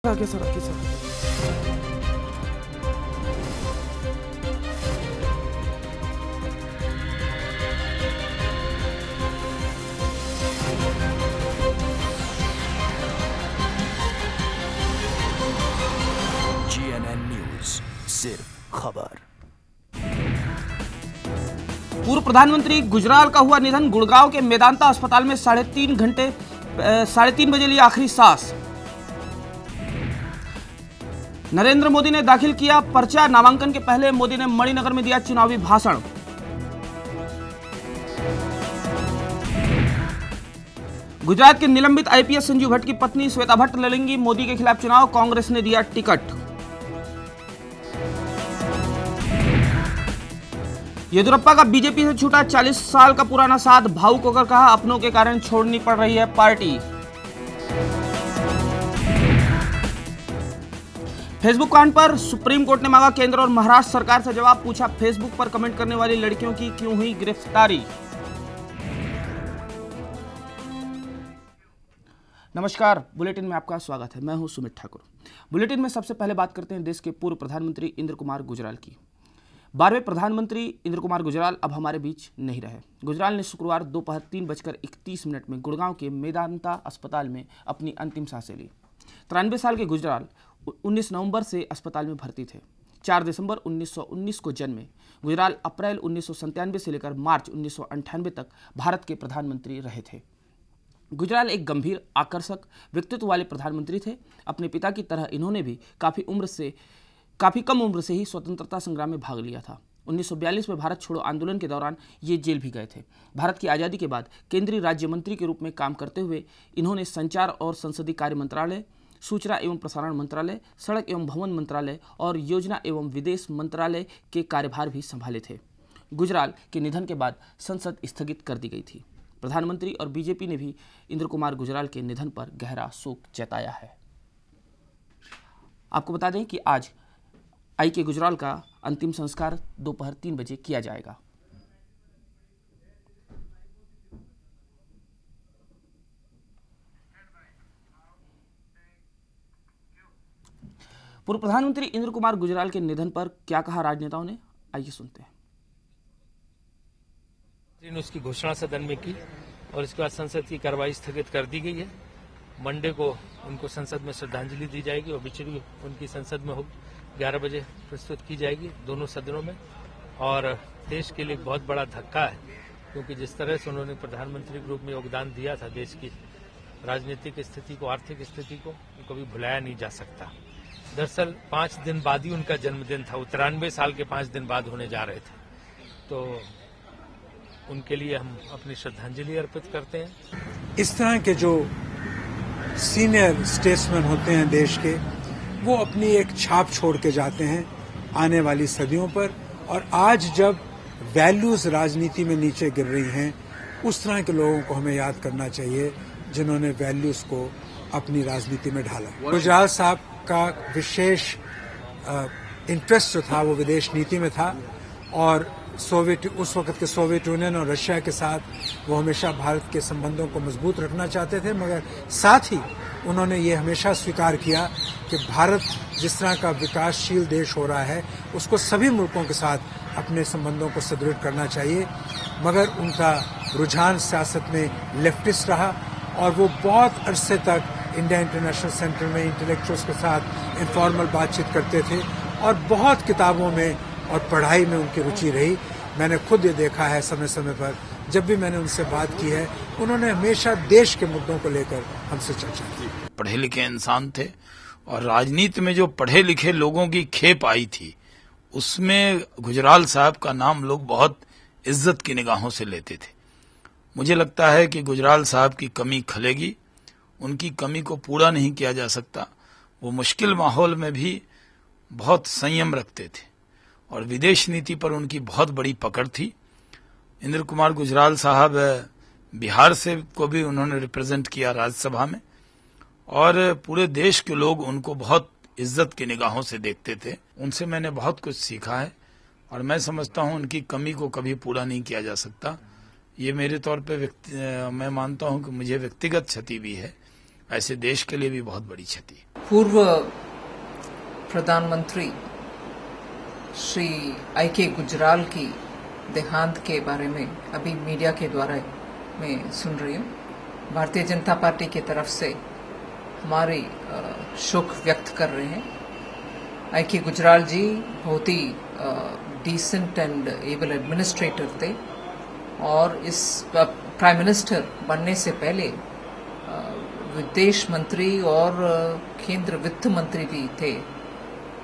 आगे sir. GNN news, सिर्फ खबर। पूर्व प्रधानमंत्री गुजराल का हुआ निधन। गुड़गांव के मेदांता अस्पताल में 3:30 बजे ली आखिरी सांस। नरेंद्र मोदी ने दाखिल किया पर्चा। नामांकन के पहले मोदी ने मणिनगर में दिया चुनावी भाषण। गुजरात के निलंबित आईपीएस संजू भट्ट की पत्नी श्वेता भट्ट लड़ेंगी मोदी के खिलाफ चुनाव। कांग्रेस ने दिया टिकट। येदियुरप्पा का बीजेपी से छूटा 40 साल का पुराना साथ। भावुक होकर कहा, अपनों के कारण छोड़नी पड़ रही है पार्टी। फेसबुक कांड पर सुप्रीम कोर्ट ने मांगा केंद्र और महाराष्ट्र सरकार से जवाब। पूछा, फेसबुक पर कमेंट करने वाली लड़कियों की क्यों हुई गिरफ्तारी। नमस्कार, बुलेटिन में आपका स्वागत है। मैं हूं सुमित ठाकुर। बुलेटिन में सबसे पहले बात करते हैं देश के पूर्व प्रधानमंत्री इंद्र कुमार गुजराल की। 12वें प्रधानमंत्री इंद्र कुमार गुजराल अब हमारे बीच नहीं रहे। गुजराल ने शुक्रवार दोपहर 3:31 में गुड़गांव के मेदांता अस्पताल में अपनी अंतिम सांसें ली। 93 साल के गुजराल 19 नवंबर से अस्पताल में भर्ती थे। 4 दिसंबर 1919 को जन्मे गुजराल अप्रैल 1997 से लेकर मार्च 1998 तक भारत के प्रधानमंत्री रहे थे। गुजराल एक गंभीर, आकर्षक व्यक्तित्व वाले प्रधानमंत्री थे। अपने पिता की तरह इन्होंने भी काफ़ी कम उम्र से ही स्वतंत्रता संग्राम में भाग लिया था। 1942 में भारत छोड़ो आंदोलन के दौरान ये जेल भी गए थे। भारत की आज़ादी के बाद केंद्रीय राज्य मंत्री के रूप में काम करते हुए इन्होंने संचार और संसदीय कार्य मंत्रालय, सूचना एवं प्रसारण मंत्रालय, सड़क एवं भवन मंत्रालय और योजना एवं विदेश मंत्रालय के कार्यभार भी संभाले थे। गुजराल के निधन के बाद संसद स्थगित कर दी गई थी। प्रधानमंत्री और बीजेपी ने भी इंद्र कुमार गुजराल के निधन पर गहरा शोक जताया है। आपको बता दें कि आज आई के गुजराल का अंतिम संस्कार दोपहर 3 बजे किया जाएगा। पूर्व प्रधानमंत्री इंद्र कुमार गुजराल के निधन पर क्या कहा राजनेताओं ने, आइए सुनते हैं। उसकी घोषणा सदन में की और इसके बाद संसद की कार्रवाई स्थगित कर दी गई है। मंडे को उनको संसद में श्रद्धांजलि दी जाएगी और बिछड़ी उनकी संसद में होगी। 11 बजे प्रस्तुत की जाएगी दोनों सदनों में। और देश के लिए बहुत बड़ा धक्का है, क्योंकि जिस तरह से उन्होंने प्रधानमंत्री के रूप में योगदान दिया था देश की राजनीतिक स्थिति को, आर्थिक स्थिति को, कभी भुलाया नहीं जा सकता। दरअसल 5 दिन बाद ही उनका जन्मदिन था। 93 साल के 5 दिन बाद होने जा रहे थे। तो उनके लिए हम अपनी श्रद्धांजलि अर्पित करते हैं। इस तरह के जो सीनियर स्टेट्समैन होते हैं देश के, वो अपनी एक छाप छोड़ के जाते हैं आने वाली सदियों पर। और आज जब वैल्यूज राजनीति में नीचे गिर रही हैं, उस तरह के लोगों को हमें याद करना चाहिए जिन्होंने वैल्यूज को अपनी राजनीति में ढाला। गुजराल साहब का विशेष इंटरेस्ट जो था वो विदेश नीति में था। और उस वक्त के सोवियत यूनियन और रशिया के साथ वो हमेशा भारत के संबंधों को मजबूत रखना चाहते थे, मगर साथ ही उन्होंने ये हमेशा स्वीकार किया कि भारत जिस तरह का विकासशील देश हो रहा है, उसको सभी मुल्कों के साथ अपने संबंधों को सुदृढ़ करना चाहिए। मगर उनका रुझान सियासत में लेफ्टिस्ट रहा और वो बहुत अरसे तक इंडिया इंटरनेशनल सेंटर में इंटेलेक्चुअल्स के साथ इनफॉर्मल बातचीत करते थे और बहुत किताबों में और पढ़ाई में उनकी रुचि रही। मैंने खुद ये देखा है समय समय पर जब भी मैंने उनसे बात की है, उन्होंने हमेशा देश के मुद्दों को लेकर हमसे चर्चा की। पढ़े लिखे इंसान थे और राजनीति में जो पढ़े लिखे लोगों की खेप आई थी, उसमें गुजराल साहब का नाम लोग बहुत इज्जत की निगाहों से लेते थे। मुझे लगता है कि गुजराल साहब की कमी खलेगी, उनकी कमी को पूरा नहीं किया जा सकता। वो मुश्किल माहौल में भी बहुत संयम रखते थे और विदेश नीति पर उनकी बहुत बड़ी पकड़ थी। इंद्र कुमार गुजराल साहब बिहार से को भी उन्होंने रिप्रेजेंट किया राज्यसभा में और पूरे देश के लोग उनको बहुत इज्जत की निगाहों से देखते थे। उनसे मैंने बहुत कुछ सीखा है और मैं समझता हूं उनकी कमी को कभी पूरा नहीं किया जा सकता। ये मेरे तौर पे मैं मानता हूं कि मुझे व्यक्तिगत क्षति भी है, ऐसे देश के लिए भी बहुत बड़ी क्षति है। पूर्व प्रधानमंत्री श्री आई.के. गुजराल की देहांत के बारे में अभी मीडिया के द्वारा मैं सुन रही हूँ। भारतीय जनता पार्टी की तरफ से हमारी शोक व्यक्त कर रहे हैं। आई.के. गुजराल जी बहुत ही डिसेंट एंड एबल एडमिनिस्ट्रेटर थे और इस प्राइम मिनिस्टर बनने से पहले विदेश मंत्री और केंद्र वित्त मंत्री भी थे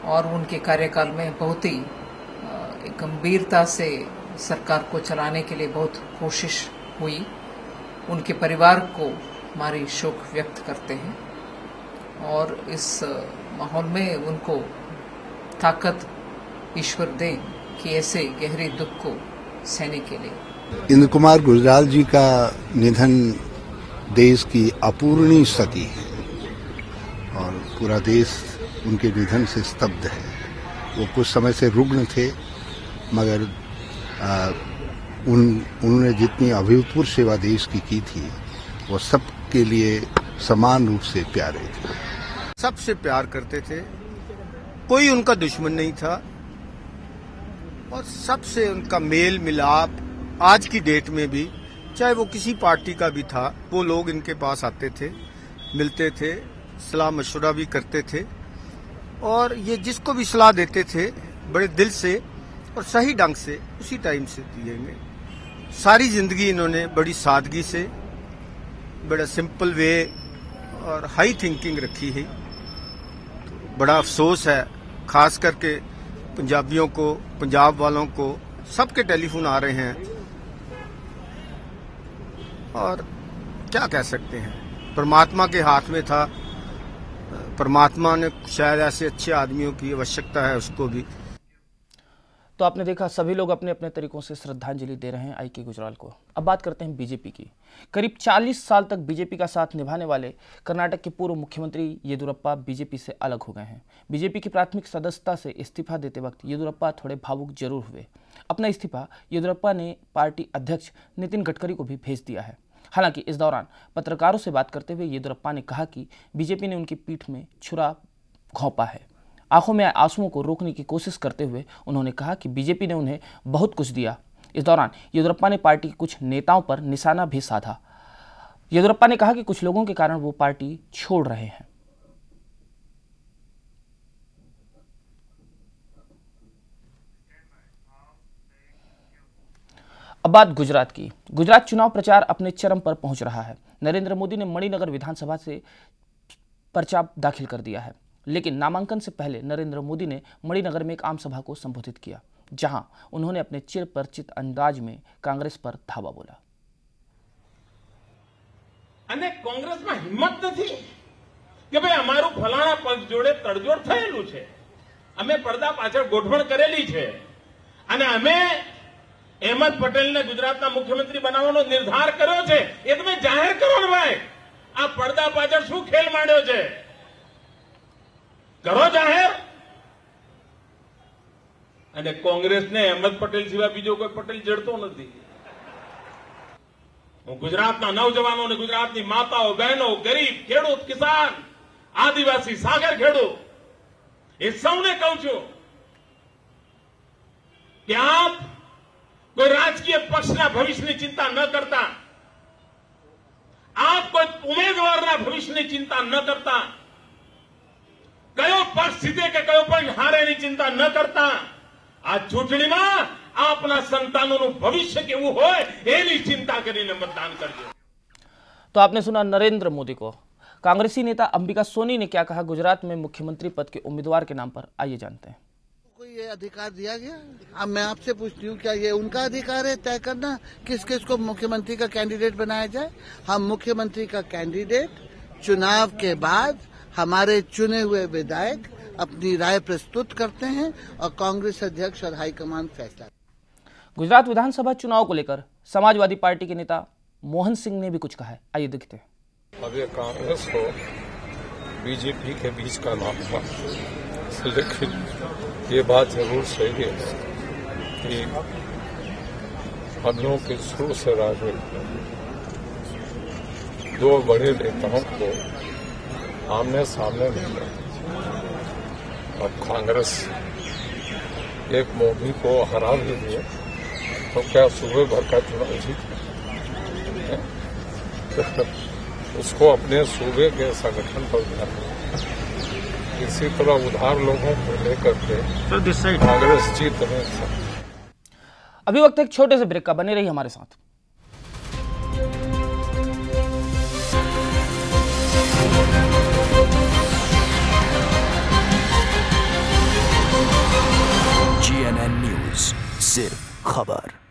और उनके कार्यकाल में बहुत ही गंभीरता से सरकार को चलाने के लिए बहुत कोशिश हुई। उनके परिवार को हमारी शोक व्यक्त करते हैं और इस माहौल में उनको ताकत ईश्वर दे कि ऐसे गहरे दुख को सहने के लिए। इंद्र कुमार गुजराल जी का निधन देश की अपूर्णीय क्षति है और पूरा देश उनके निधन से स्तब्ध है। वो कुछ समय से रुग्ण थे मगर उन्होंने जितनी अभूतपूर्व सेवा देश की थी वो सबके लिए समान रूप से प्यारे थे। सबसे प्यार करते थे, कोई उनका दुश्मन नहीं था और सबसे उनका मेल मिलाप आज की डेट में भी, चाहे वो किसी पार्टी का भी था, वो लोग इनके पास आते थे, मिलते थे, सलाह मशवरा भी करते थे और ये जिसको भी सलाह देते थे बड़े दिल से और सही ढंग से उसी टाइम से दिएंगे। सारी जिंदगी इन्होंने बड़ी सादगी से, बड़ा सिंपल वे और हाई थिंकिंग रखी है। तो बड़ा अफसोस है, खास करके पंजाबियों को, पंजाब वालों को, सबके टेलीफोन आ रहे हैं और क्या कह सकते हैं, परमात्मा के हाथ में था। परमात्मा ने शायद ऐसे अच्छे आदमियों की आवश्यकता है उसको भी। तो आपने देखा सभी लोग अपने अपने तरीकों से श्रद्धांजलि दे रहे हैं आई.के. गुजराल को। अब बात करते हैं बीजेपी की। करीब 40 साल तक बीजेपी का साथ निभाने वाले कर्नाटक के पूर्व मुख्यमंत्री येदियुरप्पा बीजेपी से अलग हो गए हैं। बीजेपी की प्राथमिक सदस्यता से इस्तीफा देते वक्त येदियुरप्पा थोड़े भावुक जरूर हुए। अपना इस्तीफा येदियुरप्पा ने पार्टी अध्यक्ष नितिन गडकरी को भी भेज दिया है। हालांकि इस दौरान पत्रकारों से बात करते हुए येदियुरप्पा ने कहा कि बीजेपी ने उनकी पीठ में छुरा घोंपा है। आंखों में आंसुओं को रोकने की कोशिश करते हुए उन्होंने कहा कि बीजेपी ने उन्हें बहुत कुछ दिया। इस दौरान येदियुरप्पा ने पार्टी के कुछ नेताओं पर निशाना भी साधा। येदियुरप्पा ने कहा कि कुछ लोगों के कारण वो पार्टी छोड़ रहे हैं। अब बात गुजरात की। गुजरात चुनाव प्रचार अपने चरम पर पहुंच रहा है। नरेंद्र मोदी ने मणिनगर विधानसभा से पर्चा दाखिल कर दिया है, लेकिन नामांकन से पहले नरेंद्र मोदी ने मणिनगर में एक आम सभा को संबोधित किया, जहां उन्होंने अपने चिरपरिचित अंदाज में कांग्रेस पर धावा बोला। અને કોંગ્રેસમાં હિંમત નથી કે ભાઈ અમારું ફલાણા પક્ષ જોડે તડજોડ થયેલું છે, અમે પડદા પાછળ ગોઠવણ કરેલી છે અને અમે અહેમદ પટેલને ગુજરાતના મુખ્યમંત્રી બનાવવાનો નિર્ધાર કર્યો છે, એ તમે જાહેર કરો ને ભાઈ। આ પડદા પાછળ શું ખેલ માંડ્યો છે, કરો જાહેર। અને કોંગ્રેસને અહેમદ પટેલ સિવાય બીજો કોઈ પટેલ જડતો નથી। હું ગુજરાતના નવજવાનોને, ગુજરાતની માતાઓ, બહેનો, ગરીબ, ખેડૂત, કિસાન, આદિવાસી, સાગર ખેડૂત, એ સૌને કહું છું કે આપ કોઈ રાજકીય પક્ષના ભવિષ્યની ચિંતા ન કરતા, આપ કોઈ ઉમેદવારના ભવિષ્યની ચિંતા ન કરતા, કયો પક્ષ જીતે કે કયો પક્ષ હારે એની ચિંતા ન કરતા, આ ચૂંટણીમાં આપના સંતાનોનું ભવિષ્ય કેવું હોય એની ચિંતા કરીને मतदान करજો। तो आपने सुना नरेंद्र मोदी को। कांग्रेसी नेता अंबिका सोनी ने क्या कहा गुजरात में मुख्यमंत्री पद के उम्मीदवार के नाम पर, आइए जानते हैं। को ये अधिकार दिया गया? अब मैं आपसे पूछती हूँ, क्या ये उनका अधिकार है तय करना किस किस को मुख्यमंत्री का कैंडिडेट बनाया जाए? हम मुख्यमंत्री का कैंडिडेट चुनाव के बाद हमारे चुने हुए विधायक अपनी राय प्रस्तुत करते हैं और कांग्रेस अध्यक्ष और हाईकमान फैसला। गुजरात विधानसभा चुनाव को लेकर समाजवादी पार्टी के नेता मोहन सिंह ने भी कुछ कहा है, आइए देखते हैं। अब ये कांग्रेस को बीजेपी के बीच का नाता, लेकिन ये बात जरूर सही है कि हम लोगों के शुरू से राजनीति दो बड़े नेताओं को आमने सामने नहीं रहते। अब कांग्रेस एक मोदी को हरा भी दिए तो क्या सूबे भर का चुनाव जीत उसको अपने सूबे के संगठन पर ध्यान दें। इसी तरह उधार लोगों को लेकर के कांग्रेस जीत नहीं सकती। अभी वक्त एक छोटे से ब्रेक का, बने रही हमारे साथ। GNN न्यूज, सिर्फ खबर।